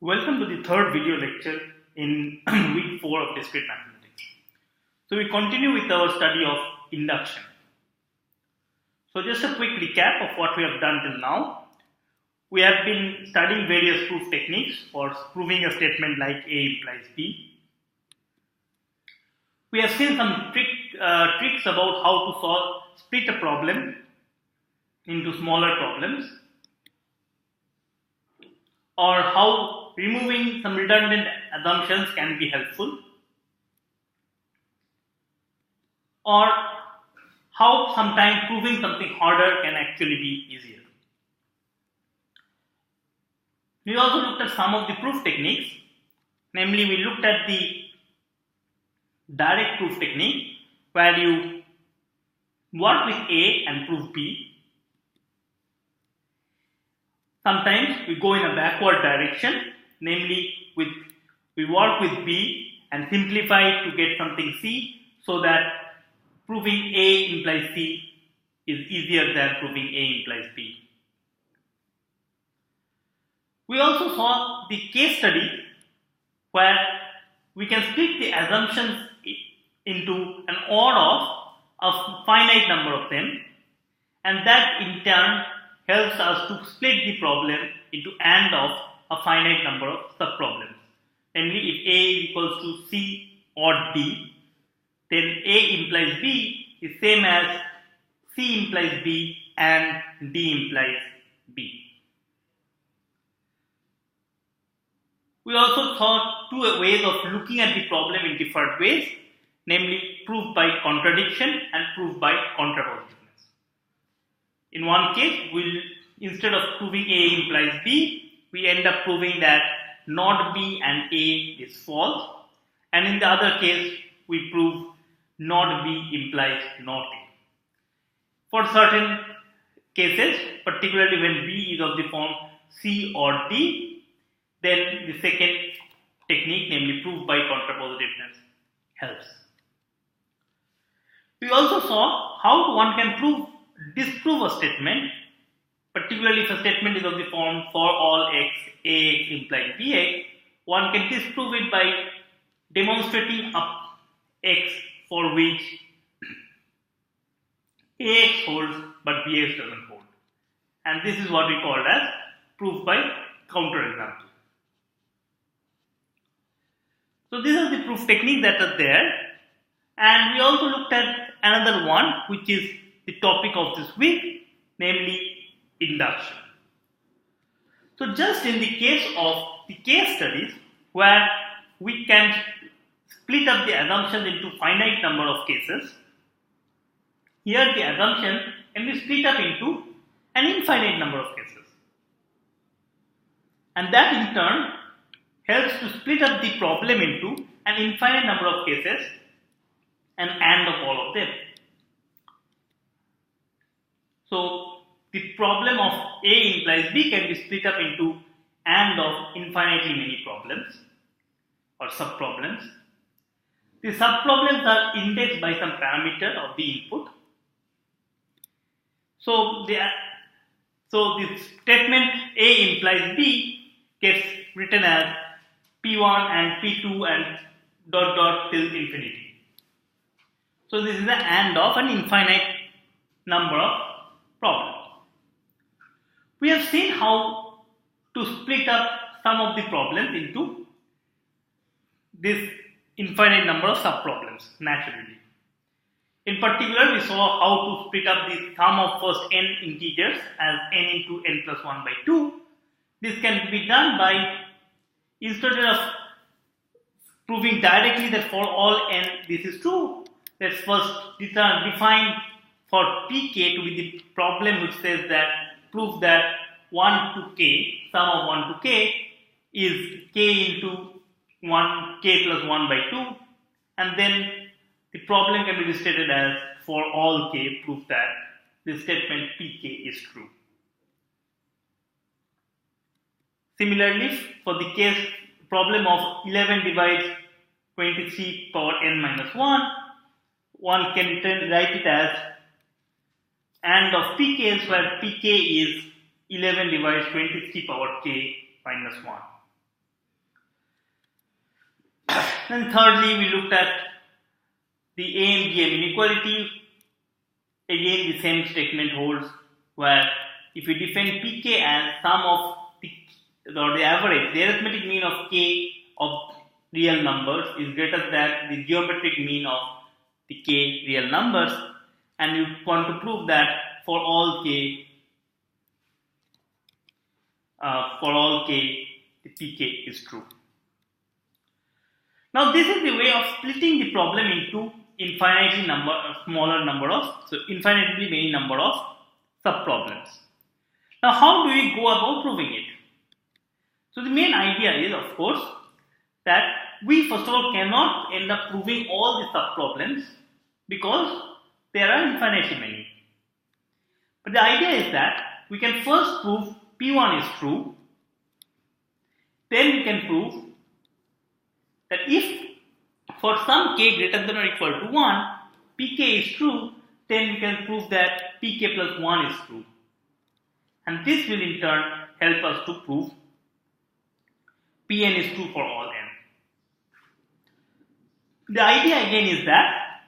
Welcome to the third video lecture in week 4 of discrete mathematics. So we continue with our study of induction. So just a quick recap of what we have done till now. We have been studying various proof techniques for proving a statement like A implies B. We have seen some tricks about how to split a problem into smaller problems, or how removing some redundant assumptions can be helpful, or how sometimes proving something harder can actually be easier. We also looked at some of the proof techniques, namely we looked at the direct proof technique where you work with A and prove B. Sometimes we go in a backward direction, namely we work with B and simplify to get something C, so that proving A implies C is easier than proving A implies B. We also saw the case study where we can split the assumptions into an odd of a finite number of them, and that in turn helps us to split the problem into AND of a finite number of subproblems. Namely, if A is equals to C or D, then A implies B is same as C implies B and D implies B. We also saw two ways of looking at the problem in different ways, namely proof by contradiction and proof by contrapositiveness. In one case, instead of proving A implies B, we end up proving that not B and A is false, and in the other case, we prove not B implies not A. For certain cases, particularly when B is of the form C or D, then the second technique, namely proof by contrapositiveness, helps. We also saw how one can disprove a statement, particularly if a statement is of the form for all x, Ax implies Bx. One can disprove it by demonstrating up x for which Ax holds but Bx doesn't hold. And this is what we called as proof by counterexample. So these are the proof techniques that are there. And we also looked at another one, which is the topic of this week, namely induction. So just in the case of the case studies where we can split up the assumptions into finite number of cases, here the assumption can be split up into an infinite number of cases. And that in turn helps to split up the problem into an infinite number of cases and AND of all of them. So the problem of A implies B can be split up into AND of infinitely many problems or subproblems. The subproblems are indexed by some parameter of the input. So the statement A implies B gets written as P1 and P2 and ... till infinity. So this is the AND of an infinite number of problems. We have seen how to split up some of the problems into this infinite number of subproblems naturally. In particular, we saw how to split up the sum of first n integers as n into n plus 1 by 2. This can be done by, instead of proving directly that for all n this is true, let's first define for pk to be the problem which says that prove that 1 to k, sum of 1 to k is k into 1, k plus 1 by 2, and then the problem can be restated as for all k, prove that the statement pk is true. Similarly, for the case problem of 11 divides 23 power n minus 1, one can write it as AND of pk's, where pk is 11 divides 23 power k minus 1. Then thirdly, we looked at the A and B inequality. Again, the same statement holds, where if you define Pk as sum of the average, the arithmetic mean of k of real numbers is greater than the geometric mean of the k real numbers, and you want to prove that for all k, the Pk is true. Now, this is the way of splitting the problem into infinitely infinitely many number of sub-problems. Now, how do we go about proving it? So, the main idea is, of course, that we first of all cannot end up proving all the sub-problems because there are infinitely many. But the idea is that we can first prove P1 is true, then we can prove that if for some k greater than or equal to 1, Pk is true, then we can prove that Pk plus 1 is true. And this will in turn help us to prove Pn is true for all n. The idea again is that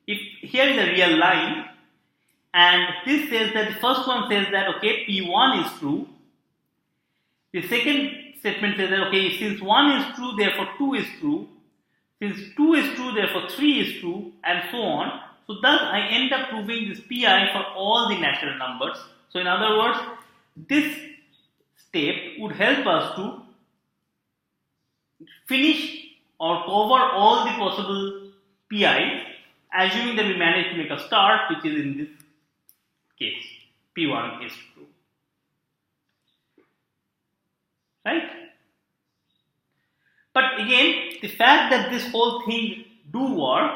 if here is a real line, and this says that the first one says that okay, P1 is true. The second statement says that okay, since 1 is true, therefore 2 is true. Since 2 is true, therefore 3 is true, and so on. So thus I end up proving this Pi for all the natural numbers. So in other words, this step would help us to finish or cover all the possible Pi, assuming that we manage to make a start, which is in this case, P1 is true. Right? But again, the fact that this whole thing do work,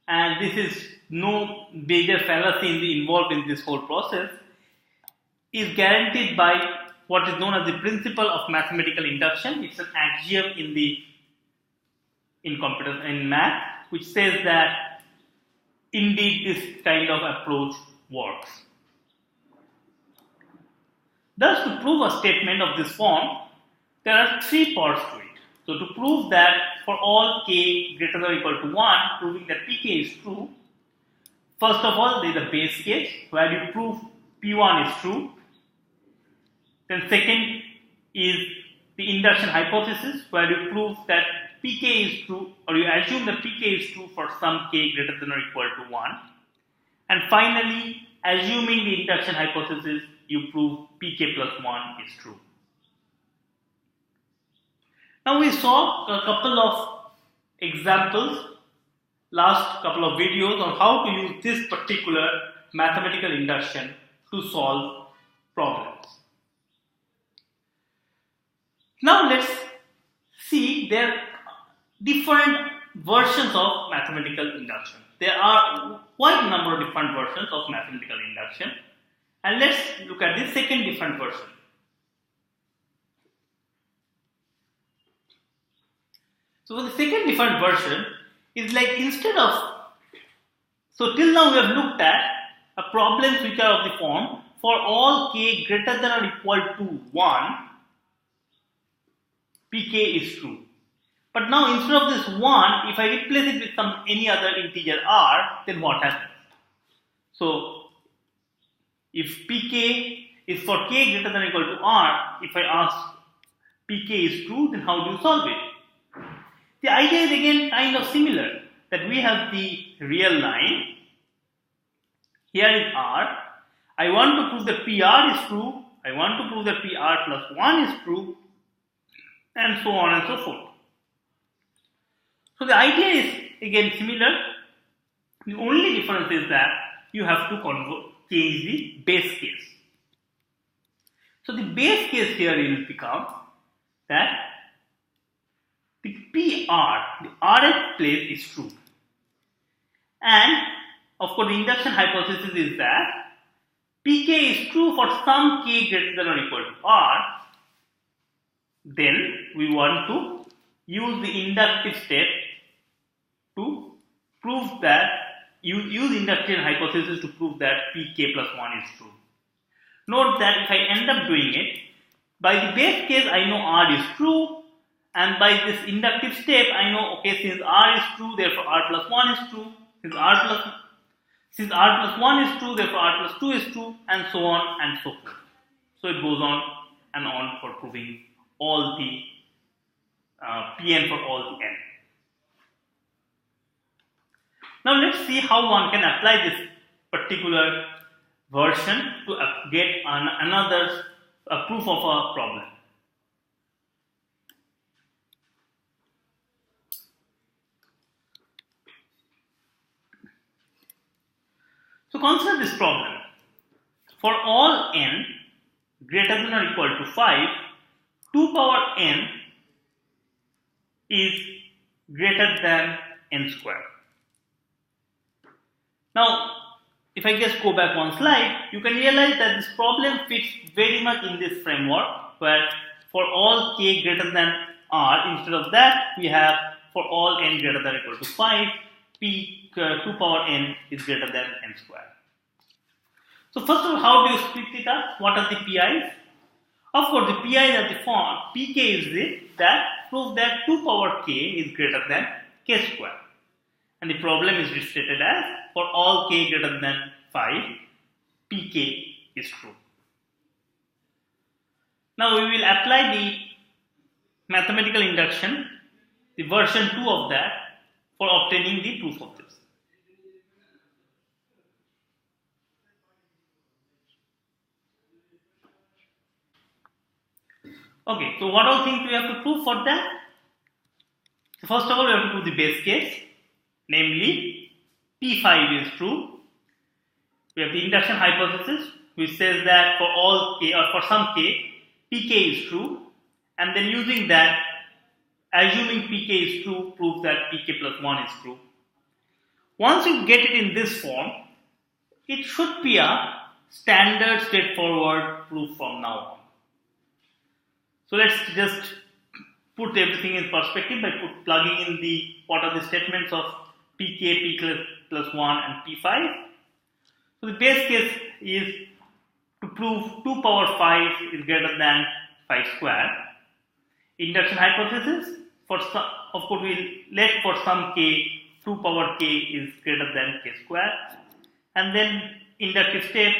and this is no major fallacy involved in this whole process, is guaranteed by what is known as the principle of mathematical induction. It's an axiom in math, which says that indeed this kind of approach works. Thus, to prove a statement of this form, there are three parts to it. So, to prove that for all k greater than or equal to 1, proving that Pk is true, first of all, there is a base case where you prove P1 is true. Then second is the induction hypothesis, where you prove that Pk is true, or you assume that Pk is true for some k greater than or equal to 1. And finally, assuming the induction hypothesis, you prove Pk plus 1 is true. Now we saw a couple of examples, last couple of videos on how to use this particular mathematical induction to solve problems. Now let's see there are different versions of mathematical induction. There are quite a number of different versions of mathematical induction, and let's look at the second different version. So the second different version is like instead of, so till now we have looked at a problem which are of the form for all k greater than or equal to 1, Pk is true. But now instead of this 1, if I replace it with any other integer r, then what happens? So if Pk is for k greater than or equal to r, if I ask Pk is true, then how do you solve it? The idea is again kind of similar, that we have the real line, here is r, I want to prove that Pr is true, I want to prove that Pr plus 1 is true, and so on and so forth. So the idea is again similar, the only difference is that you have to change the base case. So the base case here will become that the PR, the Rth place is true. And of course the induction hypothesis is that Pk is true for some k greater than or equal to R. Then we want to use the inductive step to prove that, use induction hypothesis to prove that Pk plus 1 is true. Note that if I end up doing it, by the base case I know R is true, And by this inductive step, I know, okay, since R is true, therefore R plus 1 is true. Since R plus 1 is true, therefore R plus 2 is true, and so on and so forth. So it goes on and on for proving all the Pn for all the n. Now let's see how one can apply this particular version to get another proof of a problem. So consider this problem. For all n greater than or equal to 5, 2 power n is greater than n square. Now, if I just go back one slide, you can realize that this problem fits very much in this framework, where for all k greater than r, instead of that, we have for all n greater than or equal to 5, 2 power n is greater than n square. So first of all, how do you split it up? What are the PIs? Of course, the PIs are the form pk is it that proves that 2 power k is greater than k square. And the problem is restated as for all k greater than 5, pk is true. Now we will apply the mathematical induction, the version 2 of that, for obtaining the proof of this. Okay, so what all things we have to prove for that? So first of all, we have to prove the base case, namely P5 is true. We have the induction hypothesis, which says that for all k or for some k, pk is true, and then using that, assuming pk is true, prove that pk plus 1 is true. Once you get it in this form, it should be a standard straightforward proof from now on. So let's just put everything in perspective by plugging in what are the statements of pk, p plus 1 and p5. So the base case is to prove 2 power 5 is greater than 5 square. Induction hypothesis, for some, of course we let for some k, 2 power k is greater than k square. And then inductive step,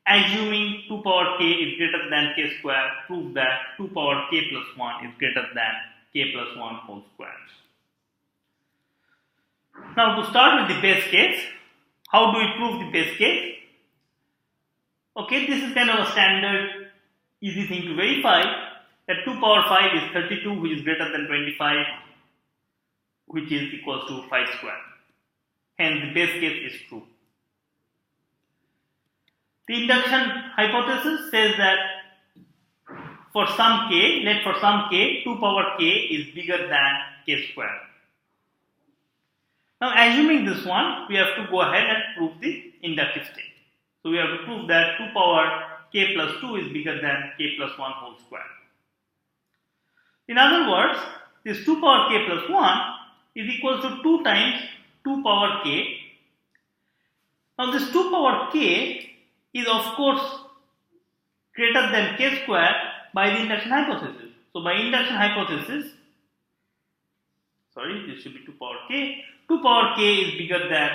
assuming 2 power k is greater than k square, prove that 2 power k plus 1 is greater than k plus 1 whole square. Now to start with the base case, how do we prove the base case? Okay, this is kind of a standard easy thing to verify, that 2 power 5 is 32, which is greater than 25, which is equals to 5 square. Hence the base case is true. The induction hypothesis says that for some k, let for some k, 2 power k is bigger than k square. Now assuming this one, we have to go ahead and prove the inductive step. So we have to prove that 2 power k plus 2 is bigger than k plus 1 whole square. In other words, this 2 power k plus 1 is equal to 2 times 2 power k. Now this 2 power k is of course greater than k square by the induction hypothesis. So by induction hypothesis, this should be 2 power k. 2 power k is bigger than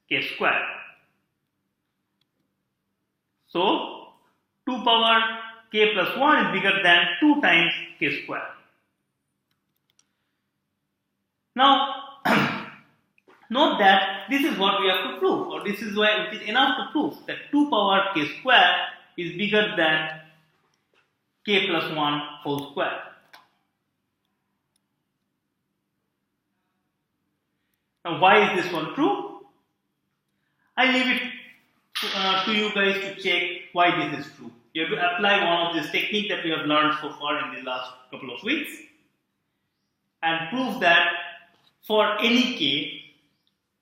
k square. So 2 power k plus 1 is bigger than 2 times k square. Now note that this is what we have to prove, or this is why it is enough to prove that 2 power k square is bigger than k plus 1 whole square. Now why is this one true? I leave it to you guys to check why this is true. You have to apply one of these techniques that we have learned so far in the last couple of weeks and prove that for any k,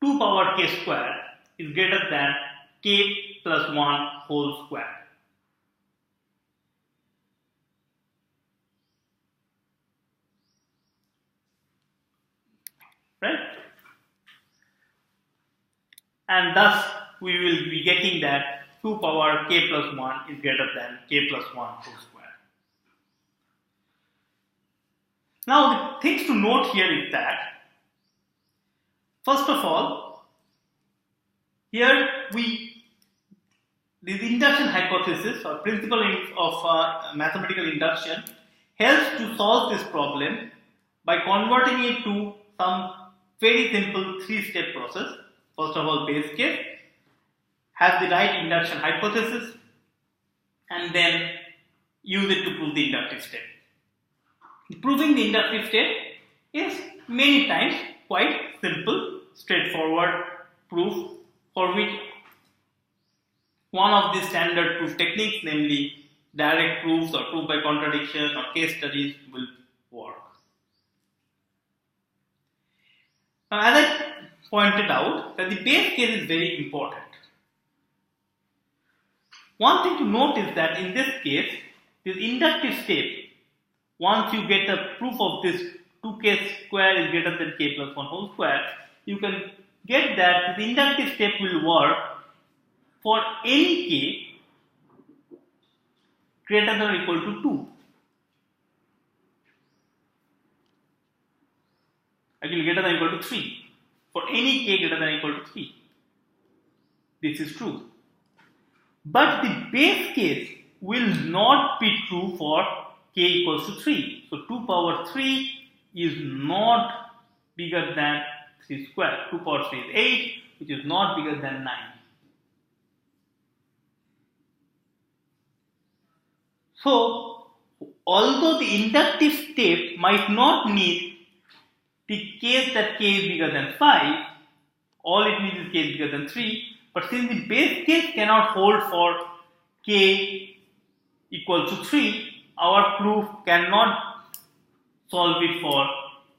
2 power k square is greater than k plus 1 whole square. Right? And thus we will be getting that 2 power k plus 1 is greater than k plus 1 whole square. Now the things to note here is that, first of all, here the induction hypothesis or principle of mathematical induction helps to solve this problem by converting it to some very simple three-step process. First of all, base case, have the right induction hypothesis, and then use it to prove the inductive step. Proving the inductive step is many times quite simple, straightforward proof for which one of the standard proof techniques, namely direct proofs or proof by contradiction or case studies, will work. Now, as I pointed out, that the base case is very important. One thing to note is that in this case, this inductive step, once you get a proof of this 2k square is greater than k plus 1 whole square, you can get that the inductive step will work for any k greater than or equal to 2. Actually, greater than or equal to 3. For any k greater than or equal to 3. This is true. But the base case will not be true for k equals to 3. So 2 power 3 is not bigger than 3 square. 2 power 3 is 8, which is not bigger than 9. So, although the inductive step might not need the case that k is bigger than 5, all it needs is k is bigger than 3, but since the base case cannot hold for k equal to 3, our proof cannot solve it for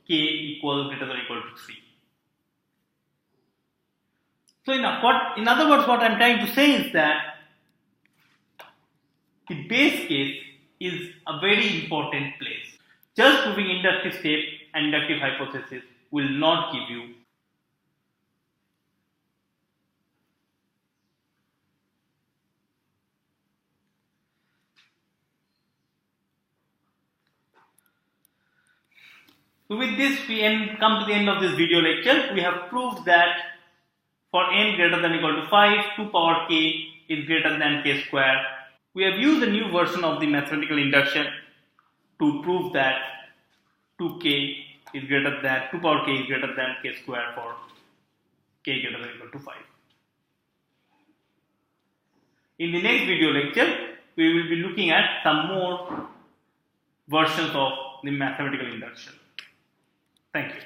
k equals greater than or equal to 3. So in other words, what I am trying to say is that the base case is a very important place. Just proving inductive step and inductive hypothesis will not give you So with this, we come to the end of this video lecture. We have proved that for n greater than or equal to 5, 2 power k is greater than k square. We have used a new version of the mathematical induction to prove that 2k is greater than 2 power k is greater than k square for k greater than or equal to 5. In the next video lecture, we will be looking at some more versions of the mathematical induction. Thank you.